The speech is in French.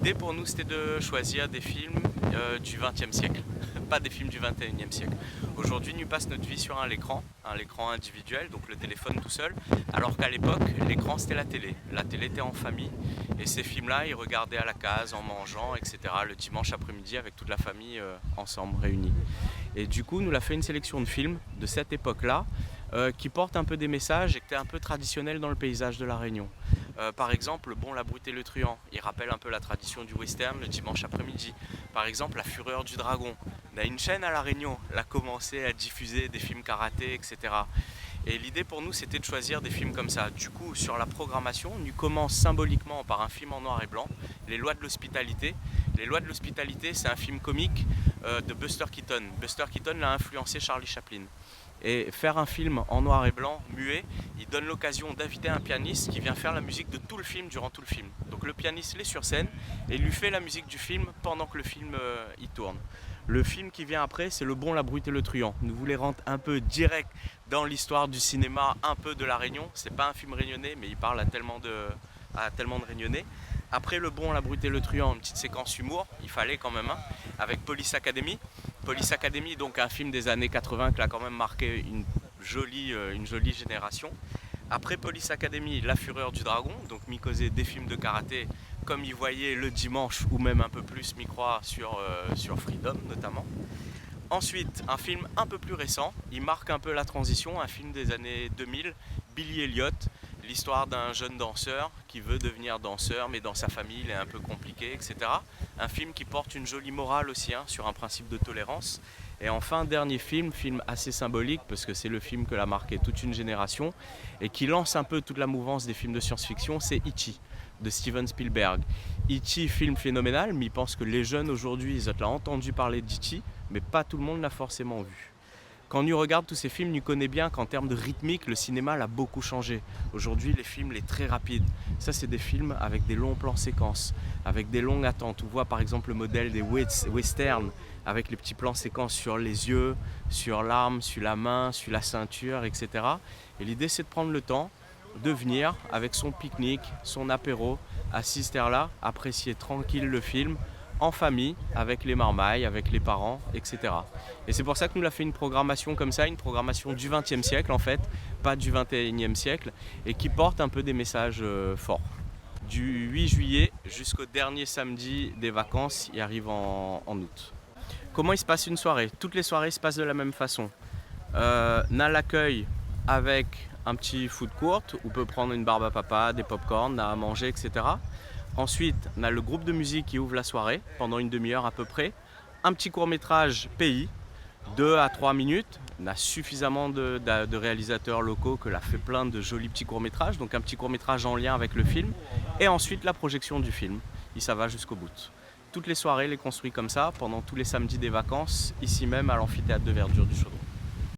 L'idée pour nous c'était de choisir des films du XXe siècle, pas des films du XXIe siècle. Aujourd'hui nous passe notre vie sur un écran individuel, donc le téléphone tout seul, alors qu'à l'époque l'écran c'était la télé. La télé était en famille et ces films-là ils regardaient à la case, en mangeant, etc. le dimanche après-midi avec toute la famille ensemble réunie. Et du coup nous a fait une sélection de films de cette époque-là qui portent un peu des messages et qui étaient un peu traditionnels dans le paysage de la Réunion. Par exemple, Bon, la brute et le truand, il rappelle un peu la tradition du western le dimanche après-midi. Par exemple, La fureur du dragon. On a une chaîne à La Réunion, elle a commencé à diffuser des films karaté, etc. Et l'idée pour nous, c'était de choisir des films comme ça. Du coup, sur la programmation, on commence symboliquement par un film en noir et blanc, Les lois de l'hospitalité. Les lois de l'hospitalité, c'est un film comique de Buster Keaton. Buster Keaton l'a influencé Charlie Chaplin. Et faire un film en noir et blanc, muet, il donne l'occasion d'inviter un pianiste qui vient faire la musique de tout le film durant tout le film. Donc le pianiste l'est sur scène et il lui fait la musique du film pendant que le film y tourne. Le film qui vient après, c'est Le Bon, la brute et le truand. Nous voulons rentrer un peu direct dans l'histoire du cinéma, un peu de la Réunion. C'est pas un film réunionnais, mais il parle à tellement de Réunionnais. Après Le Bon, la brute et le truand, une petite séquence humour, il fallait quand même, avec Police Academy. Police Academy, donc un film des années 80 qui a quand même marqué une jolie génération. Après Police Academy, La fureur du dragon, donc m'y causait des films de karaté comme il voyait le dimanche ou même un peu plus m'y croire sur Freedom notamment. Ensuite, un film un peu plus récent, il marque un peu la transition, un film des années 2000, Billy Elliot, l'histoire d'un jeune danseur qui veut devenir danseur mais dans sa famille il est un peu compliqué, etc. Un film qui porte une jolie morale aussi sur un principe de tolérance. Et enfin, dernier film assez symbolique parce que c'est le film que l'a marqué toute une génération et qui lance un peu toute la mouvance des films de science-fiction, c'est E.T. de Steven Spielberg. E.T. film phénoménal, mais il pense que les jeunes aujourd'hui ils ont entendu parler d'E.T. mais pas tout le monde l'a forcément vu. Quand on regarde tous ces films, on connaît bien qu'en termes de rythmique, le cinéma l'a beaucoup changé. Aujourd'hui, les films, les très rapides. Ça, c'est des films avec des longs plans séquences, avec des longues attentes. On voit par exemple le modèle des westerns, avec les petits plans séquences sur les yeux, sur l'arme, sur la main, sur la ceinture, etc. Et l'idée, c'est de prendre le temps de venir avec son pique-nique, son apéro, assister là, apprécier tranquille le film, en famille, avec les marmailles, avec les parents, etc. Et c'est pour ça que nous avons fait une programmation comme ça, une programmation du XXe siècle en fait, pas du XXIe siècle, et qui porte un peu des messages forts. Du 8 juillet jusqu'au dernier samedi des vacances, il arrive en août. Comment il se passe une soirée? Toutes les soirées se passent de la même façon. On a l'accueil avec un petit food court, où on peut prendre une barbe à papa, des pop-corn, à manger, etc. Ensuite, on a le groupe de musique qui ouvre la soirée pendant une demi-heure à peu près. Un petit court-métrage pays, 2 à 3 minutes. On a suffisamment de réalisateurs locaux que l'a fait plein de jolis petits courts-métrages. Donc un petit court-métrage en lien avec le film. Et ensuite la projection du film. Et ça va jusqu'au bout. Toutes les soirées les construisent comme ça pendant tous les samedis des vacances, ici même à l'amphithéâtre de verdure du Chaudron.